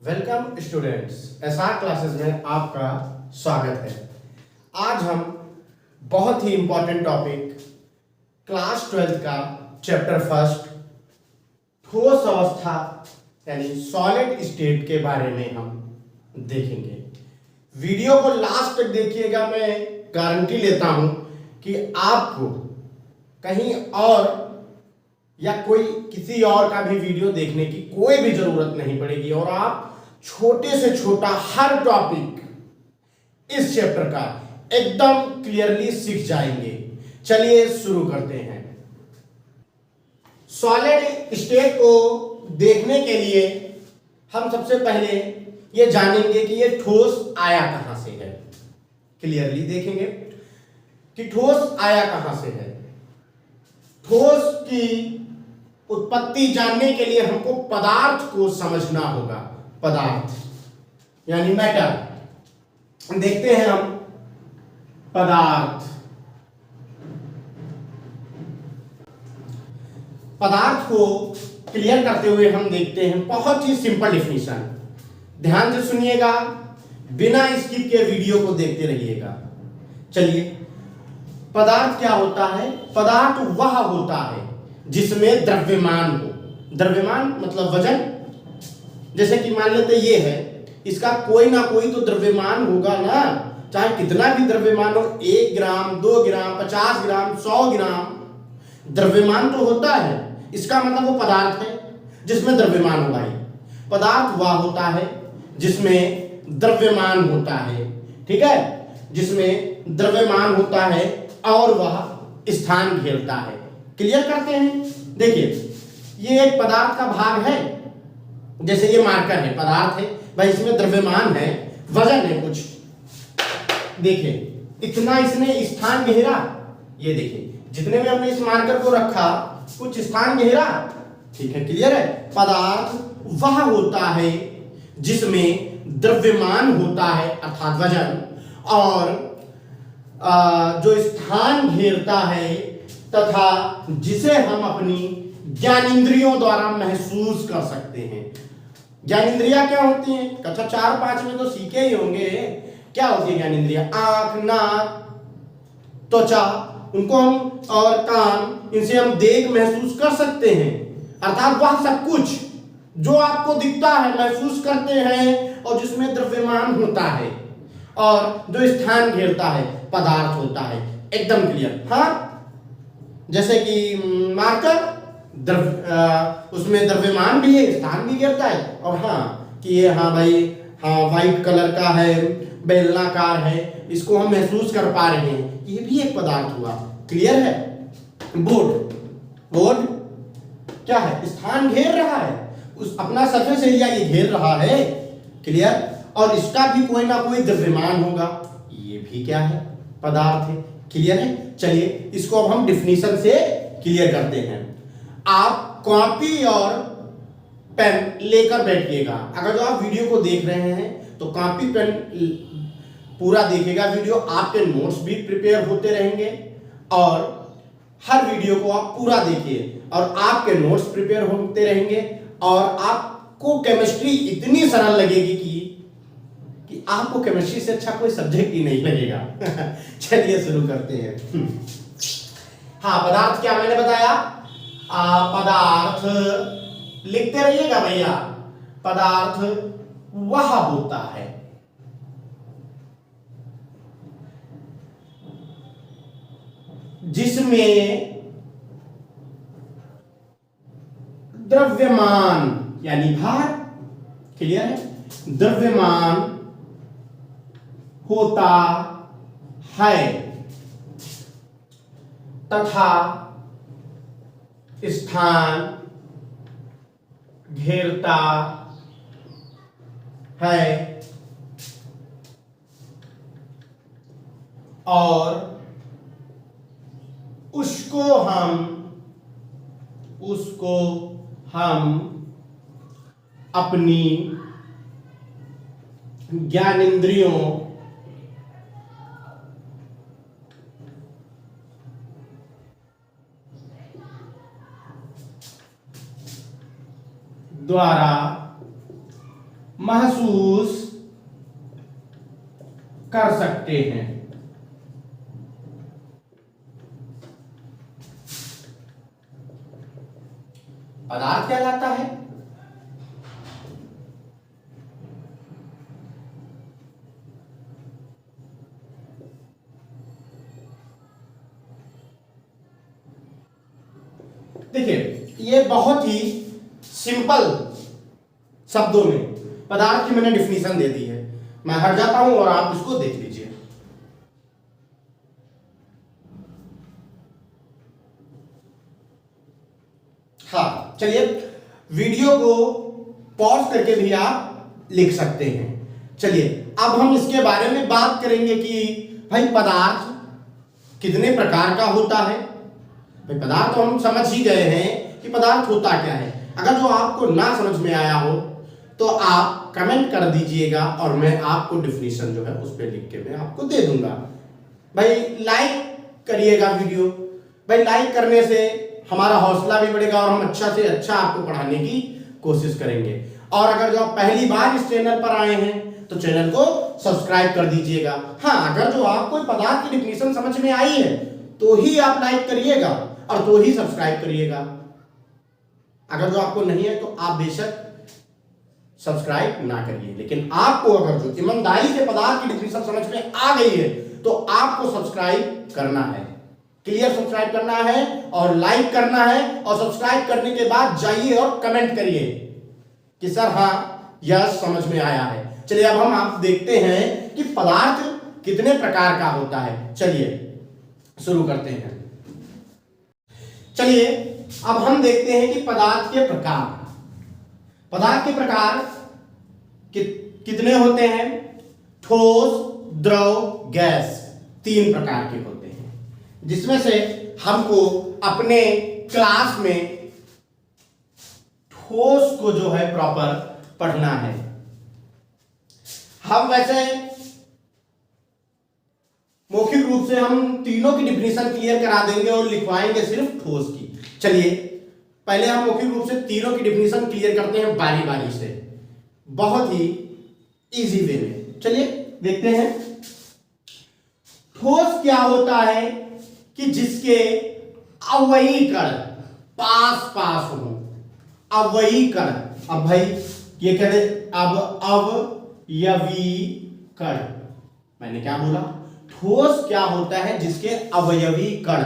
Welcome students, SR classes में आपका स्वागत है। आज हम बहुत ही इंपॉर्टेंट टॉपिक क्लास 12 का चैप्टर फर्स्ट ठोस अवस्था यानी सॉलिड स्टेट के बारे में हम देखेंगे। वीडियो को लास्ट तक देखिएगा। मैं गारंटी लेता हूं कि आपको कहीं और या कोई किसी और का भी वीडियो देखने की कोई भी जरूरत नहीं पड़ेगी और आप छोटे से छोटा हर टॉपिक इस चैप्टर का एकदम क्लियरली सीख जाएंगे। चलिए शुरू करते हैं। सॉलिड स्टेट को देखने के लिए हम सबसे पहले ये जानेंगे कि ये ठोस आया कहां से है। क्लियरली देखेंगे कि ठोस आया कहां से है। ठोस की उत्पत्ति जानने के लिए हमको पदार्थ को समझना होगा। पदार्थ यानी मैटर। देखते हैं हम पदार्थ। पदार्थ को क्लियर करते हुए हम देखते हैं बहुत ही सिंपल डिफिनीशन। ध्यान से सुनिएगा, बिना स्किप के वीडियो को देखते रहिएगा। चलिए, पदार्थ क्या होता है? पदार्थ वह होता है जिसमें द्रव्यमान हो। द्रव्यमान मतलब वजन। जैसे कि मान लेते ये है, इसका कोई ना कोई तो द्रव्यमान होगा ना, चाहे कितना भी द्रव्यमान हो, 1 ग्राम 2 ग्राम 50 ग्राम 100 ग्राम द्रव्यमान तो होता है। इसका मतलब वो पदार्थ है जिसमें द्रव्यमान हो। भाई, पदार्थ वह होता है जिसमें द्रव्यमान होता है, ठीक है, जिसमें द्रव्यमान होता है और वह स्थान घेरता है। क्लियर करते हैं। देखिए, ये एक पदार्थ का भाग है। जैसे ये मार्कर है, पदार्थ है भाई, इसमें द्रव्यमान है, वजन है कुछ। देखिए, इतना इसने स्थान घेरा। ये देखिए, जितने में हमने इस मार्कर को रखा कुछ स्थान घेरा। ठीक है, क्लियर है। पदार्थ वह होता है जिसमें द्रव्यमान होता है अर्थात वजन, और जो स्थान घेरता है तथा जिसे हम अपनी ज्ञानेंद्रियों द्वारा महसूस कर सकते हैं। ज्ञानेंद्रियां क्या होती हैं? कक्षा 4-5 में तो सीखे ही होंगे। क्या होती है ज्ञानेंद्रियां? आंख, नाक, त्वचा, उनको हम और कान, इनसे हम देख महसूस कर सकते हैं। अर्थात वह सब कुछ जो आपको दिखता है, महसूस करते हैं, और जिसमें द्रव्यमान होता है और जो स्थान घेरता है, पदार्थ होता है। एकदम क्लियर। हाँ, जैसे कि मार्कर उसमें द्रव्यमान भी है, स्थान भी घेरता है। और हाँ कि ये, हाँ भाई, हाँ व्हाइट कलर का है, बेलनाकार है, इसको हम महसूस कर पा रहे हैं, ये भी एक पदार्थ हुआ। क्लियर है। बोर्ड, बोर्ड क्या है? स्थान घेर रहा है, उस अपना सरफेस एरिया ये घेर रहा है। क्लियर। और इसका भी कोई ना कोई द्रव्यमान होगा, ये भी क्या है? पदार्थ है। क्लियर है। चलिए, इसको अब हम डिफिनीशन से क्लियर करते हैं। आप कॉपी और पेन लेकर बैठिएगा। अगर जो आप वीडियो को देख रहे हैं तो कॉपी पेन पूरा देखिएगा वीडियो। आपके नोट्स भी प्रिपेयर होते रहेंगे और हर वीडियो को आप पूरा देखिए और आपके नोट्स प्रिपेयर होते रहेंगे और आपको केमिस्ट्री इतनी सरल लगेगी कि आपको केमिस्ट्री से अच्छा कोई सब्जेक्ट ही नहीं लगेगा। चलिए शुरू करते हैं। हाँ, पदार्थ क्या मैंने बताया? पदार्थ लिखते रहिएगा भैया। पदार्थ वह होता है जिसमें द्रव्यमान यानी भार, क्लियर है, द्रव्यमान होता है तथा स्थान घेरता है और उसको हम अपनी ज्ञानेंद्रियों द्वारा महसूस कर सकते हैं। पदार्थ कहलाता है। देखिए, ये बहुत ही सिंपल शब्दों में पदार्थ की मैंने डिफिनीशन दे दी है। मैं हट जाता हूं और आप इसको देख लीजिए। हाँ, चलिए, वीडियो को पॉज करके भी आप लिख सकते हैं। चलिए, अब हम इसके बारे में बात करेंगे कि भाई पदार्थ कितने प्रकार का होता है। भाई पदार्थ तो हम समझ ही गए हैं कि पदार्थ होता क्या है। अगर जो आपको ना समझ में आया हो तो आप कमेंट कर दीजिएगा और मैं आपको डिफिनीशन जो है उस पर लिख के मैं आपको दे दूंगा। भाई लाइक करिएगा वीडियो। भाई लाइक करने से हमारा हौसला भी बढ़ेगा और हम अच्छा से अच्छा आपको पढ़ाने की कोशिश करेंगे। और अगर जो आप पहली बार इस चैनल पर आए हैं तो चैनल को सब्सक्राइब कर दीजिएगा। हाँ, अगर जो आपको पदार्थ की डिफिनीशन समझ में आई है तो ही आप लाइक करिएगा और तो ही सब्सक्राइब करिएगा। अगर जो आपको नहीं है तो आप बेशक सब्सक्राइब ना करिए, लेकिन आपको अगर जो ईमानदारी से पदार्थ की डिफिनीशन समझ में आ गई है तो आपको सब्सक्राइब करना है। क्लियर, सब्सक्राइब करना है और लाइक करना है और सब्सक्राइब करने के बाद जाइए और कमेंट करिए कि सर हाँ यह समझ में आया है। चलिए, अब हम आप देखते हैं कि पदार्थ कितने प्रकार का होता है। चलिए शुरू करते हैं। चलिए, अब हम देखते हैं कि पदार्थ के प्रकार। पदार्थ के प्रकार कितने होते हैं? ठोस, द्रव, गैस, 3 प्रकार के होते हैं, जिसमें से हमको अपने क्लास में ठोस को जो है प्रॉपर पढ़ना है। हम वैसे मौखिक रूप से हम तीनों की डिफिनीशन क्लियर करा देंगे और लिखवाएंगे सिर्फ ठोस की। चलिए, पहले हम मौखिक रूप से तीनों की डिफिनीशन क्लियर करते हैं बारी बारी से, बहुत ही इजी वे में। चलिए देखते हैं। ठोस क्या होता है कि जिसके अवयवी कण पास पास हो। अवयवी कण, अब भाई ये कहते अब अवयवी कण, मैंने क्या बोला? ठोस क्या होता है जिसके अवयवी कण।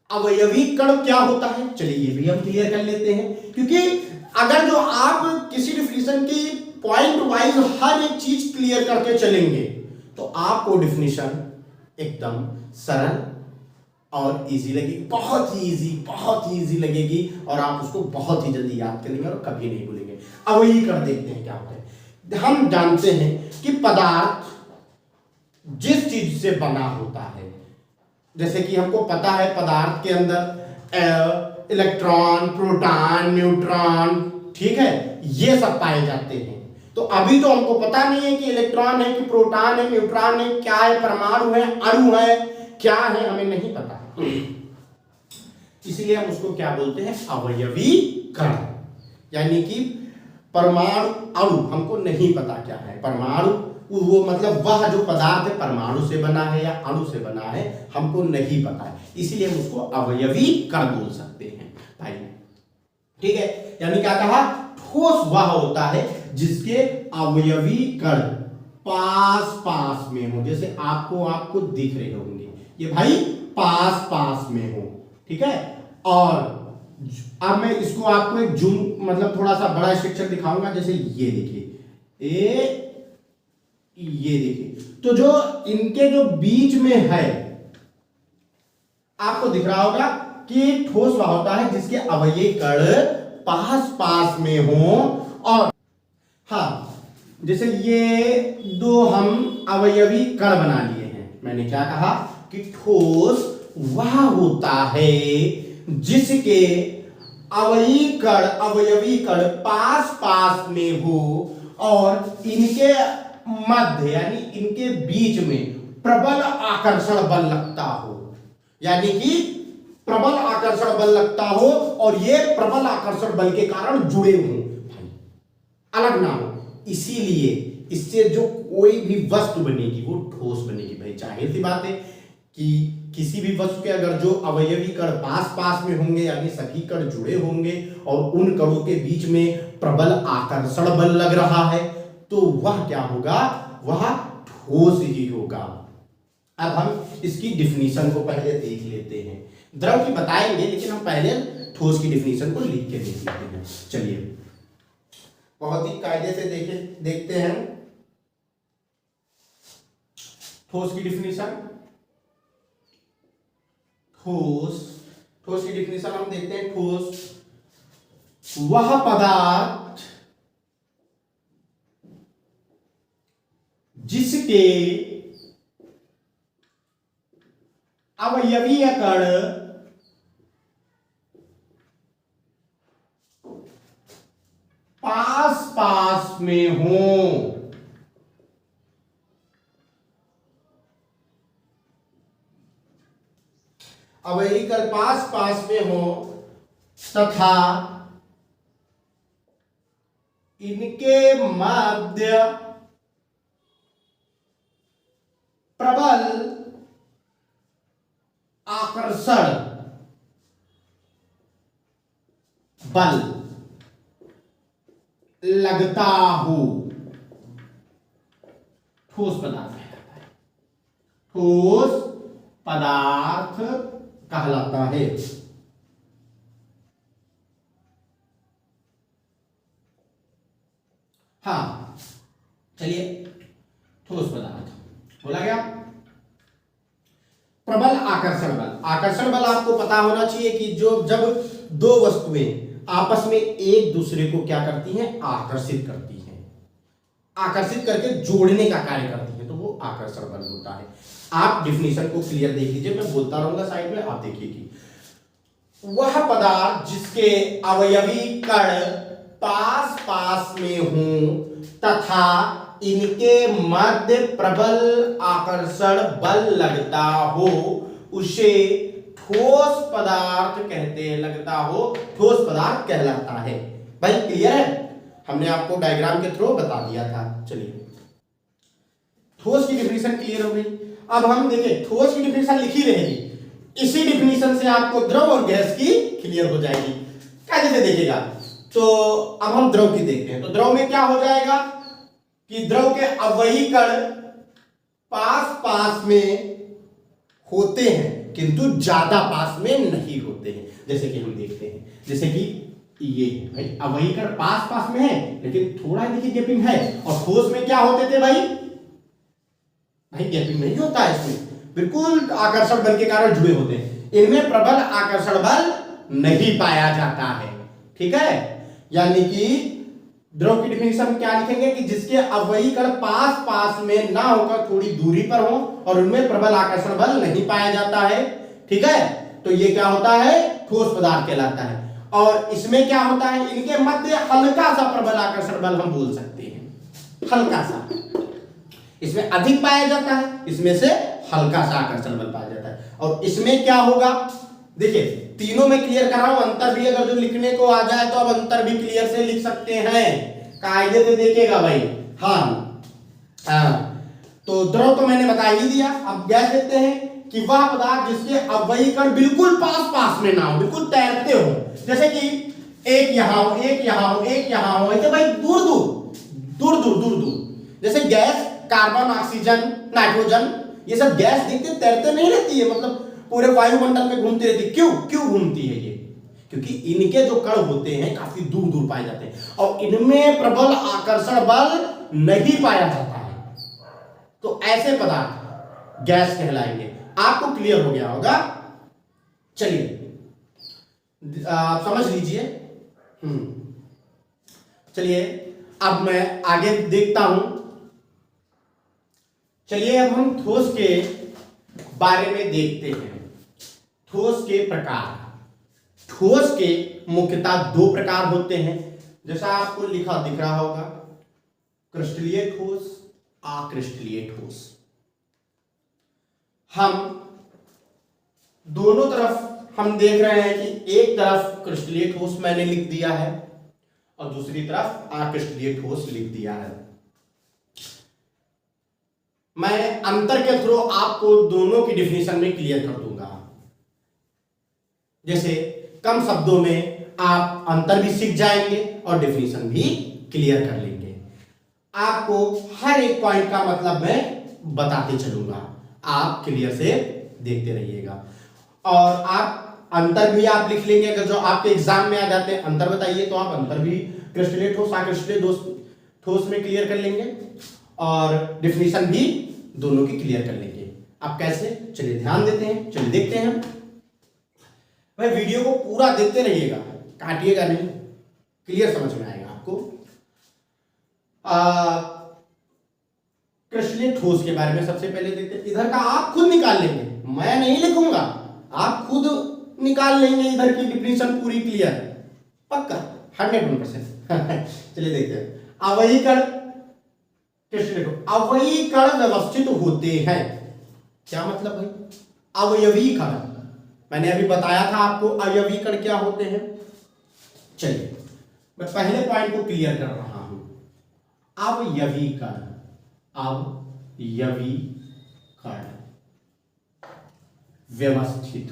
अवयवी कण क्या होता है, चलिए ये भी हम क्लियर कर लेते हैं, क्योंकि अगर जो आप किसी डिफिनीशन की पॉइंट वाइज हर एक चीज क्लियर करके चलेंगे तो आपको डिफिनीशन एकदम सरल और इजी लगेगी, बहुत ही इजी लगेगी और आप उसको बहुत ही जल्दी याद करेंगे और कभी नहीं भूलेंगे। अवयवी कण देखते हैं क्या होता है। हम जानते हैं कि पदार्थ जिस चीज से बना होता है, जैसे कि हमको पता है पदार्थ के अंदर इलेक्ट्रॉन, प्रोटॉन, न्यूट्रॉन, ठीक है, ये सब पाए जाते हैं। तो अभी तो हमको पता नहीं है कि इलेक्ट्रॉन है कि प्रोटॉन है, न्यूट्रॉन है, क्या है, परमाणु है, अणु है, क्या है, हमें नहीं पता। इसलिए हम उसको क्या बोलते हैं? अवयवी कण। यानी कि परमाणु, अणु हमको नहीं पता क्या है। परमाणु वो मतलब वह जो पदार्थ है परमाणु से बना है या अणु से बना है, हमको नहीं पता है, इसीलिए हम उसको अवयवी कण बोल सकते हैं भाई। ठीक है, यानी क्या कहा? ठोस वह होता है जिसके अवयवी कण पास पास में हो। जैसे आपको दिख रहे होंगे ये भाई पास पास में हो, ठीक है। और अब मैं इसको आपको एक जूम मतलब थोड़ा सा बड़ा स्ट्रक्चर दिखाऊंगा। जैसे ये देखिए, ये देखिए, तो जो इनके जो बीच में है आपको दिख रहा होगा कि ठोस वह होता है जिसके अवयवी कण पास पास में हो। और हाँ, जैसे ये दो हम अवयवी कण बना लिए हैं। मैंने क्या कहा कि ठोस वह होता है जिसके अवयवी कण पास पास में हो और इनके मध्य यानी इनके बीच में प्रबल आकर्षण बल लगता हो। यानी कि प्रबल आकर्षण बल लगता हो और ये प्रबल आकर्षण बल के कारण जुड़े हों, अलग ना हो। इसीलिए इससे जो कोई भी वस्तु बनेगी वो ठोस बनेगी। भाई जाहिर सी बात है कि किसी भी वस्तु के अगर जो अवयवी कण पास पास में होंगे, यानी सभी कण जुड़े होंगे और उन कणों के बीच में प्रबल आकर्षण बल लग रहा है, तो वह क्या होगा, वह ठोस ही होगा। अब हम इसकी डिफिनीशन को पहले देख लेते हैं। द्रव की बताएंगे, लेकिन हम पहले ठोस की डिफिनीशन को लिख के देख लेते हैं। चलिए बहुत ही कायदे से देखते हैं ठोस की डिफिनीशन। ठोस की डिफिनीशन हम देखते हैं। ठोस वह पदार्थ जिसके अवयवीय कण पास पास में हो, अवयवी कण पास पास में हो तथा इनके मध्य प्रबल आकर्षण बल लगता हो, ठोस पदार्थ कहलाता है। ठोस पदार्थ कहलाता है। हाँ चलिए, ठोस पदार्थ बोला गया। प्रबल आकर्षण बल। आकर्षण बल आपको पता होना चाहिए कि जब दो वस्तुएं आपस में एक दूसरे को क्या करती हैं, आकर्षित करती हैं, आकर्षित करके जोड़ने का कार्य करती हैं, तो वो आकर्षण बल होता है। आप डिफिनीशन को क्लियर देख लीजिए, मैं बोलता रहूंगा साइड में, आप देखिए कि वह पदार्थ जिसके अवयवी कण पास पास में हों तथा इनके मध्य प्रबल आकर्षण बल लगता हो, उसे ठोस पदार्थ कहते हैं। लगता हो, ठोस पदार्थ कहलाता है। भाई क्लियर है? हमने आपको डायग्राम के थ्रू बता दिया था। चलिए ठोस की डिफिनीशन क्लियर हो गई। अब हम देखें, ठोस की डिफिनीशन लिखी रहेगी, इसी डिफिनीशन से आपको द्रव और गैस की क्लियर हो जाएगी। कैसे देखिएगा, तो अब हम द्रव की देखते हैं। तो द्रव में क्या हो जाएगा कि द्रव के अवयवी कण पास पास में होते हैं किंतु ज्यादा पास में नहीं होते हैं। जैसे कि हम देखते हैं, जैसे कि ये भाई अवयवी कण पास पास में है लेकिन थोड़ा देखिए गैपिंग है। और ठोस में क्या होते थे भाई गैपिंग नहीं होता है, इसमें बिल्कुल आकर्षण बल के कारण जुड़े होते हैं। इनमें प्रबल आकर्षण बल नहीं पाया जाता है। ठीक है, यानी कि द्रव की डिफिनीशन क्या लिखेंगे कि जिसके अवयवी कण पास पास में ना होकर थोड़ी दूरी पर हो और उनमें प्रबल आकर्षण बल नहीं पाया जाता है। ठीक है, तो ये क्या होता है, ठोस पदार्थ कहलाता है। और इसमें क्या होता है, इनके मध्य हल्का सा प्रबल आकर्षण बल हम बोल सकते हैं, हल्का सा। इसमें अधिक पाया जाता है, इसमें से हल्का सा आकर्षण बल पाया जाता है। और इसमें क्या होगा, देखिए तीनों में क्लियर कर रहा हूं। अंतर भी अगर जो लिखने को आ जाए तो अब अंतर भी क्लियर से लिख सकते हैं, कायदे से देखिएगा भाई। हाँ तो द्रव तो मैंने बता ही दिया। अब गैस देखते हैं कि वह पदार्थ जिसके अवयवी कण बिल्कुल पास पास में ना हो, बिल्कुल तैरते हो। जैसे कि एक यहां हो, एक यहां हो, एक यहां हो, ऐसे भाई दूर दूर दूर दूर दूर दूर। जैसे गैस, कार्बन, ऑक्सीजन, नाइट्रोजन, ये सब गैस देखते तैरते नहीं रहती है, मतलब पूरे वायुमंडल में घूमती रहती है। क्यों घूमती है ये? क्योंकि इनके जो कण होते हैं काफी दूर दूर पाए जाते हैं और इनमें प्रबल आकर्षण बल नहीं पाया जाता है। तो ऐसे पदार्थ गैस कहलाएंगे। आपको क्लियर हो गया होगा। चलिए आप समझ लीजिए। चलिए अब मैं आगे देखता हूं। चलिए अब हम ठोस के बारे में देखते हैं। ठोस के प्रकार। ठोस के मुख्यतः दो प्रकार होते हैं, जैसा आपको लिखा दिख रहा होगा, क्रिस्टलीय ठोस, अक्रिस्टलीय ठोस। हम दोनों तरफ हम देख रहे हैं कि एक तरफ क्रिस्टलीय ठोस मैंने लिख दिया है और दूसरी तरफ अक्रिस्टलीय ठोस लिख दिया है। मैं अंतर के थ्रू आपको दोनों की डिफिनेशन में क्लियर कर दूंगा। जैसे कम शब्दों में आप अंतर भी सीख जाएंगे और डिफिनेशन भी क्लियर कर लेंगे। आपको हर एक पॉइंट का मतलब मैं बताते चलूंगा, आप क्लियर से देखते रहिएगा। और आप अंतर भी आप लिख लेंगे, अगर जो आपके एग्जाम में आ जाते हैं अंतर बताइए तो आप अंतर भी क्रिस्टलीय ठोस अक्रिस्टलीय ठोस में क्लियर कर लेंगे और डिफिनेशन भी दोनों की क्लियर कर लेंगे। आप कैसे, चलिए ध्यान देते हैं, चलिए देखते हैं। भाई वीडियो को पूरा देखते रहिएगा, काटिएगा नहीं, क्लियर समझ में आएगा आपको। क्रिस्टलीय ठोस के बारे में सबसे पहले देखते हैं। इधर का आप खुद निकाल लेंगे, मैं नहीं लिखूंगा, आप खुद निकाल लेंगे इधर की डिफिनेशन पूरी क्लियर, पक्का 100%। चलिए देखते हैं। अवयवी कण, अवयवी कण व्यवस्थित होते हैं। क्या मतलब भाई अवयवी कण? मैंने अभी बताया था आपको अवयवी कण क्या होते हैं। चलिए मैं पहले पॉइंट को क्लियर कर रहा हूं। अवयवी कण, अवयवी कण व्यवस्थित,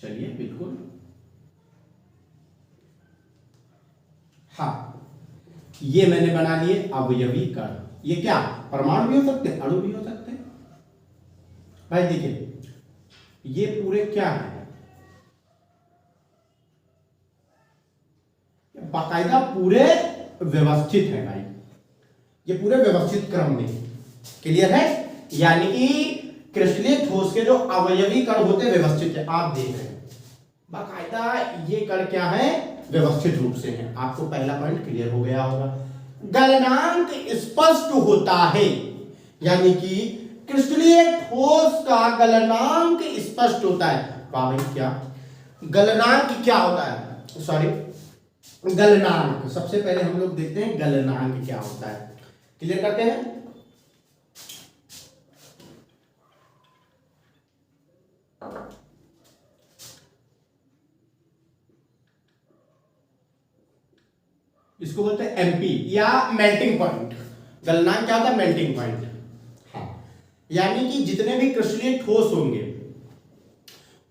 चलिए बिल्कुल, हाँ ये मैंने बना लिए अवयवी कण। ये क्या परमाणु भी हो सकते हैं, अणु भी हो सकते हैं। भाई देखिए ये पूरे क्या है, बाकायदा पूरे व्यवस्थित है भाई, ये पूरे व्यवस्थित क्रम में, क्लियर है। यानी कि क्रिस्टलीय ठोस के जो अवयवी कण होते हैं व्यवस्थित है, आप देख रहे हैं बाकायदा ये कण क्या है, व्यवस्थित रूप से है। आपको पहला पॉइंट क्लियर हो गया होगा। गलनांक स्पष्ट होता है, यानी कि क्रिस्टलीय ठोस का गलनांक स्पष्ट होता है। भाई क्या गलनांक क्या होता है, सॉरी गलनांक, सबसे पहले हम लोग देखते हैं गलनांक क्या होता है, क्लियर करते हैं। इसको बोलते हैं एमपी या मेल्टिंग पॉइंट। गलनांक क्या होता है, मेल्टिंग पॉइंट। हाँ यानी कि जितने भी क्रिस्टलीय ठोस होंगे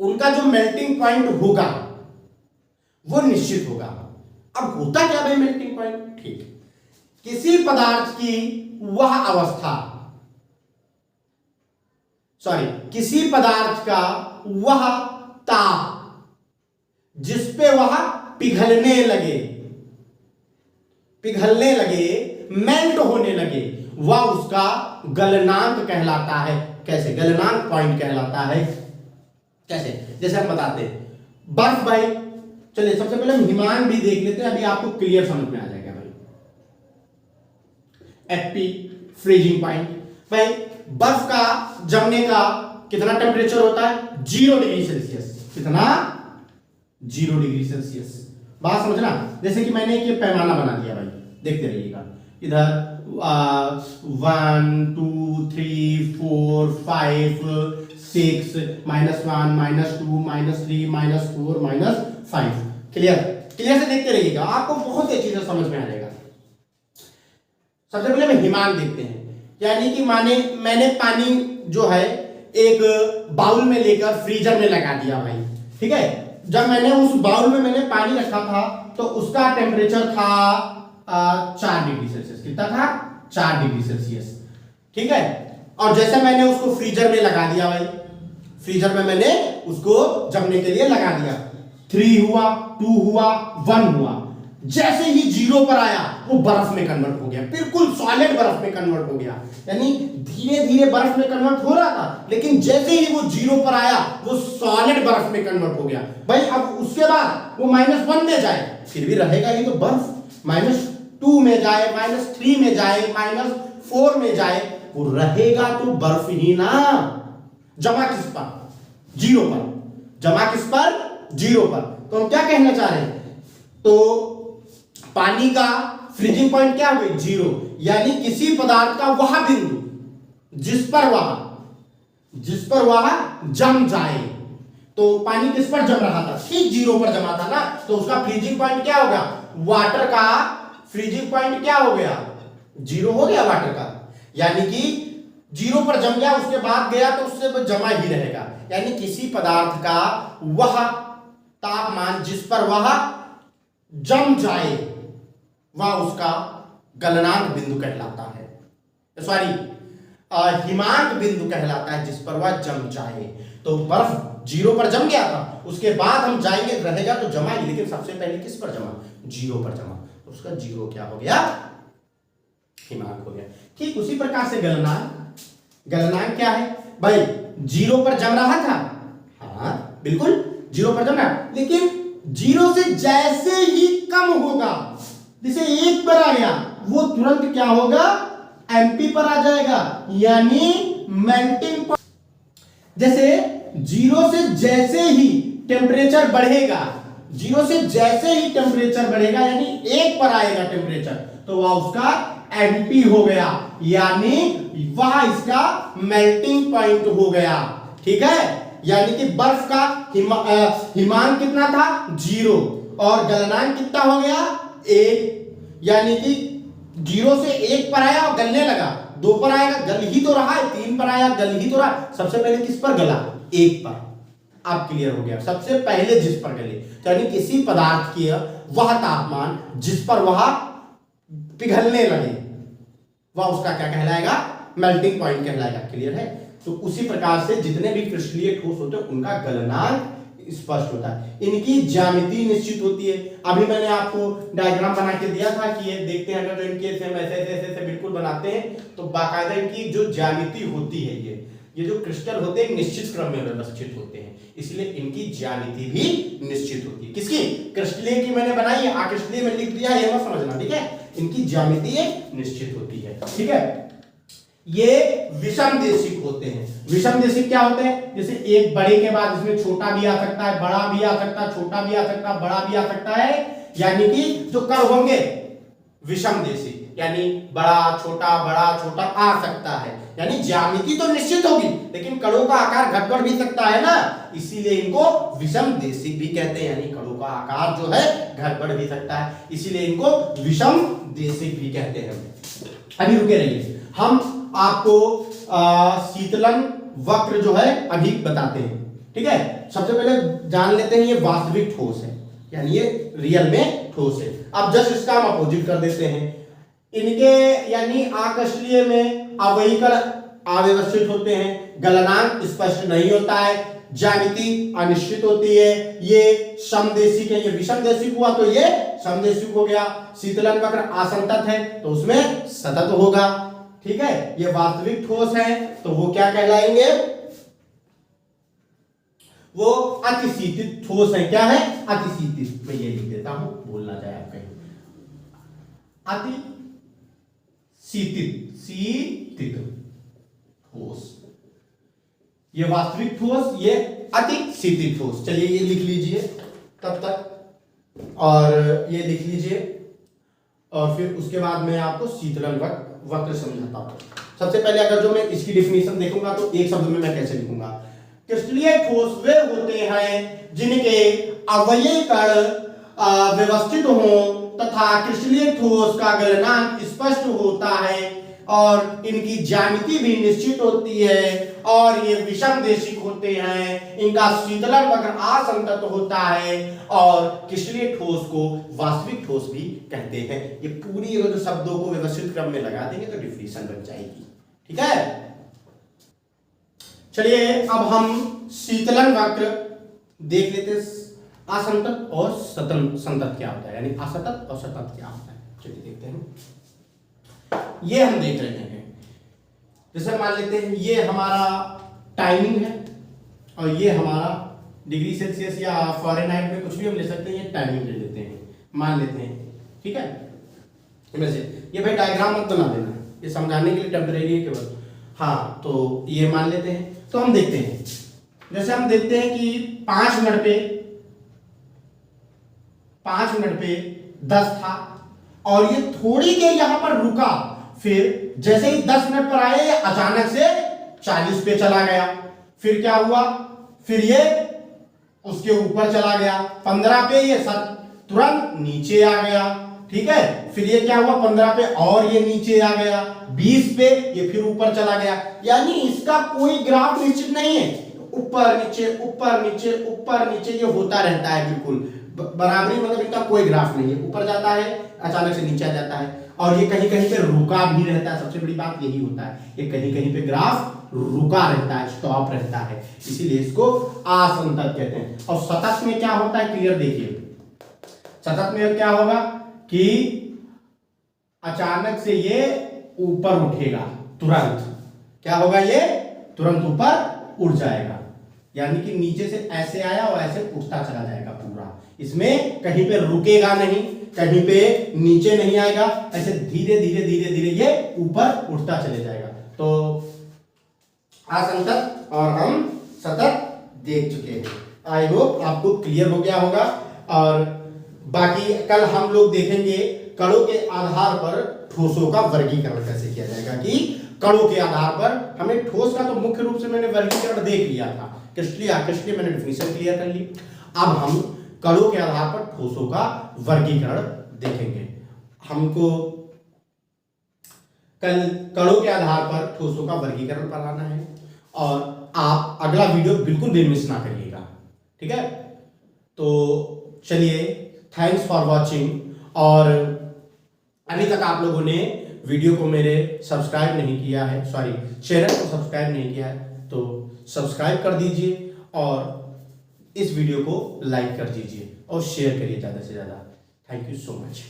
उनका जो मेल्टिंग पॉइंट होगा वो निश्चित होगा। अब होता क्या भाई मेल्टिंग पॉइंट, ठीक, किसी पदार्थ की वह अवस्था, सॉरी किसी पदार्थ का वह ताप जिस पे वह पिघलने लगे, मेल्ट होने लगे, वह उसका गलनांक कहलाता है। कैसे, गलनांक पॉइंट कहलाता है। कैसे, जैसे हम बताते हैं बर्फ भाई, चलिए सबसे पहले हम हिमांक भी देख लेते हैं, अभी आपको क्लियर समझ में आ जाएगा भाई। एफपी फ्रीजिंग पॉइंट, भाई बर्फ का जमने का कितना टेम्परेचर होता है, 0 डिग्री सेल्सियस। कितना, 0 डिग्री सेल्सियस। बात समझना, जैसे कि मैंने एक पैमाना बना दिया भाई, देखते रहिएगा। इधर 1 2 3 4 5 6 -1 -2 -3 -4 -5, क्लियर, क्लियर से देखते रहिएगा, आपको बहुत अच्छी चीजें समझ में आ जाएगा। सबसे पहले हम हिमांक देखते हैं, यानी कि मैंने पानी जो है एक बाउल में लेकर फ्रीजर में लगा दिया भाई, ठीक है। जब मैंने उस बाउल में मैंने पानी रखा था तो उसका टेम्परेचर था 4 डिग्री सेल्सियस। कितना था, 4 डिग्री सेल्सियस, ठीक है। और जैसे मैंने उसको फ्रीजर में लगा दिया भाई, फ्रीजर में मैंने उसको जमने के लिए लगा दिया, 3 हुआ, 2 हुआ, 1 हुआ, जैसे ही 0 पर आया वो बर्फ में कन्वर्ट हो गया, बिल्कुल सॉलिड बर्फ में कन्वर्ट हो गया। यानी धीरे धीरे बर्फ में कन्वर्ट हो रहा था, लेकिन जैसे ही वो 0 पर आया वो सॉलिड बर्फ में कन्वर्ट हो गया भाई। अब उसके बाद वो -1 में जाए फिर भी रहेगा ही तो बर्फ, -2 में जाए, -3 में जाए, -4 में जाए, वो रहेगा तो बर्फ ही ना। जमा किस पर, 0 पर, जमा किस पर, 0 पर। तो हम क्या कहना चाह रहे हैं, तो पानी का फ्रीजिंग पॉइंट क्या हुई, 0, यानी किसी पदार्थ का वह बिंदु जिस पर वह जम जाए। तो पानी किस पर जम रहा था, ठीक 0 पर जमा था ना, तो उसका फ्रीजिंग पॉइंट क्या होगा, वाटर का फ्रीजिंग पॉइंट क्या हो गया, 0 हो गया वाटर का, यानी कि 0 पर जम गया, उसके बाद गया तो उससे जमा ही रहेगा। यानी किसी पदार्थ का वह तापमान जिस पर वह जम जाए वह उसका गलनांक बिंदु कहलाता है, सॉरी हिमांक बिंदु कहलाता है, जिस पर वह जम जाए। तो बर्फ 0 पर जम गया था, उसके बाद हम जाएंगे, रहेगा तो जमा ही, लेकिन सबसे पहले किस पर जमा, 0 पर जमा, तो उसका 0 क्या हो गया, हिमांक हो गया। ठीक उसी प्रकार से गलनांक, गलनांक क्या है भाई, 0 पर जम रहा था, हाँ बिल्कुल 0 पर जम रहा, लेकिन 0 से जैसे ही कम होगा, जैसे 1 पर आ गया, वो तुरंत क्या होगा, एमपी पर आ जाएगा, यानी मेल्टिंग पॉइंट। जैसे 0 से जैसे ही टेम्परेचर बढ़ेगा, 0 से जैसे ही टेम्परेचर बढ़ेगा, यानी 1 पर आएगा टेम्परेचर, तो वह उसका एमपी हो गया, यानी वह इसका मेल्टिंग पॉइंट हो गया। ठीक है, यानी कि बर्फ का हिमांक कितना था, 0, और गलनांक कितना हो गया, 1, यानी कि 0 से 1 पर आया और गलने लगा, 2 पर आएगा गल ही तो रहा है, 3 पर आया गल ही तो रहा, सबसे पहले किस पर गला, 1 पर। अब क्लियर हो गया, सबसे पहले जिस पर गले, यानी किसी पदार्थ की वह तापमान जिस पर वह पिघलने लगे, वह उसका क्या कहलाएगा, मेल्टिंग पॉइंट कहलाएगा। क्लियर है, तो उसी प्रकार से जितने भी क्रिस्टलीय ठोस होते हैं उनका गलनांक स्पष्ट होता है, इनकी ज्यामिति निश्चित होती है। अभी मैंने आपको डायग्राम बना के दिया था कि ये देखते हैं, अगर जो इनके हम ऐसे ऐसे बिल्कुल बनाते हैं तो बाकायदा इनकी जो ज्यामिति होती है, ये जो क्रिस्टल होते हैं निश्चित क्रम में व्यवस्थित होते हैं, इसलिए इनकी ज्यामिति भी निश्चित होती है। किसकी, क्रिस्टलीय की मैंने बनाई है, अक्रिस्टलीय में लिख दिया, ये मत समझना, ठीक है, इनकी ज्यामिति निश्चित होती है। ठीक है, ये विषम देशिक होते हैं। विषम देशिक क्या होते हैं, जैसे एक बड़े के बाद इसमें छोटा भी आ सकता है, बड़ा भी आ सकता है, छोटा भी आ सकता है, बड़ा भी आ सकता है, यानी कि जो कण होंगे विषम देशिक, यानी बड़ा छोटा आ सकता है, यानी ज्यामिति तो निश्चित होगी लेकिन कणों का आकार घट बढ़ भी सकता है ना, इसीलिए इनको विषम देशिक भी कहते हैं, यानी कणों का आकार जो है घट बढ़ भी सकता है, इसीलिए इनको विषम देशिक भी कहते हैं। अभी रुके रहिए, हम आपको शीतलन वक्र जो है अभी बताते हैं। ठीक है, सबसे पहले जान लेते हैं ये वास्तविक ठोस है, यानी ये रियल में ठोस है। अब जस्ट इसका हम अपोजिट कर देते हैं, इनके यानी आकर्षणीय में अवयवी कण अव्यवस्थित होते हैं, गलनांक स्पष्ट नहीं होता है, ज्यामिति अनिश्चित होती है, ये समदेशिक है, ये विषम देशिक हुआ तो ये समदेशिक हो गया, शीतलन वक्र असंतत है तो उसमें सतत होगा। ठीक है, ये वास्तविक ठोस है तो वो क्या कहलाएंगे, वो अतिशीतित ठोस है। क्या है, अतिशीतित, मैं ये लिख देता हूं, भूल ना जाए आप कहीं, शीतित ठोस, ये वास्तविक ठोस, ये अतिशीतित ठोस। चलिए ये लिख लीजिए तब तक, और ये लिख लीजिए, और फिर उसके बाद मैं आपको शीतलन वक्र समझाता हूं। सबसे पहले अगर जो मैं इसकी डिफिनीशन देखूंगा तो एक शब्द में मैं कैसे लिखूंगा, क्रिस्टलीय ठोस वे होते हैं जिनके अवयवी कण व्यवस्थित हों तथा क्रिस्टलीय ठोस का गलनांक स्पष्ट होता है और इनकी ज्यामिति भी निश्चित होती है और ये विषम देशिक होते हैं, इनका शीतलन वक्र असंतत होता है और क्रिस्टलीय ठोस को वास्तविक ठोस भी कहते हैं। ये पूरी जो शब्दों को व्यवस्थित क्रम में लगा देंगे तो डिफिनीशन बन जाएगी। ठीक है, चलिए अब हम शीतलन वक्र देख लेते हैं, असंतत और संतत क्या होता है, यानी असतत और सतत क्या होता है। चलिए देखते हैं, ये हम देख रहे हैं, जैसे मान लेते हैं ये हमारा टाइमिंग है और ये हमारा डिग्री सेल्सियस या फ़ारेनहाइट में कुछ भी हम ले सकते हैं, ये टाइमिंग ले लेते हैं, मान लेते हैं। ठीक है, वैसे ये भाई डायग्राम मत बना देना, ये समझाने के लिए टेम्परेरी है केवल। हाँ, तो ये मान लेते हैं, तो हम देखते हैं, जैसे हम देखते हैं कि 5 मिनट पे 10 था और ये थोड़ी देर यहां पर रुका, फिर जैसे ही 10 मिनट पर आए ये अचानक से 40 पे चला गया, फिर क्या हुआ, फिर ये उसके ऊपर चला गया 15 पे, ये 7, तुरंत नीचे आ गया, ठीक है। फिर ये क्या हुआ 15 पे और ये नीचे आ गया, 20 पे ये फिर ऊपर चला गया। यानी इसका कोई ग्राफ निश्चित नहीं है, ऊपर नीचे ऊपर नीचे ऊपर नीचे ये होता रहता है, बिल्कुल बराबरी, मतलब इनका कोई ग्राफ नहीं है, ऊपर जाता है अचानक से नीचे आ जाता है, और ये कहीं कहीं पे रुका भी रहता है। सबसे बड़ी बात यही होता है, ये कहीं कहीं पे ग्राफ रुका रहता है, स्टॉप रहता है, इसीलिए इसको असंतत कहते हैं। और सतत में क्या होता है, क्लियर देखिए, सतत में क्या होगा कि अचानक से ये ऊपर उठेगा, तुरंत क्या होगा, ये तुरंत ऊपर उठ जाएगा, यानी कि नीचे से ऐसे आया और ऐसे उठता चला जाएगा पूरा। इसमें कहीं पे रुकेगा नहीं, कहीं पे नीचे नहीं आएगा, ऐसे धीरे धीरे धीरे धीरे ये ऊपर उठता चले जाएगा। तो असंतत और हम सतत देख चुके हैं, आई होप आपको क्लियर हो गया होगा। और बाकी कल हम लोग देखेंगे कणों के आधार पर ठोसों का वर्गीकरण कैसे किया जाएगा, कि कणों के आधार पर हमें ठोस का तो मुख्य रूप से मैंने वर्गीकरण देख लिया था, क्रिस्टलीय मैंने डिफिनेशन क्लियर कर ली। अब हम कणों के आधार पर ठोसों का वर्गीकरण देखेंगे। हमको कल कणों के आधार पर ठोसों का वर्गीकरण पढ़ाना है, और आप अगला वीडियो बिल्कुल भी मिस ना करिएगा, ठीक है। तो चलिए, थैंक्स फॉर वॉचिंग। और अभी तक आप लोगों ने वीडियो को मेरे सब्सक्राइब नहीं किया है, सॉरी चैनल को सब्सक्राइब नहीं किया है, तो सब्सक्राइब कर दीजिए और इस वीडियो को लाइक कर दीजिए और शेयर करिए ज़्यादा से ज़्यादा। Thank you so much.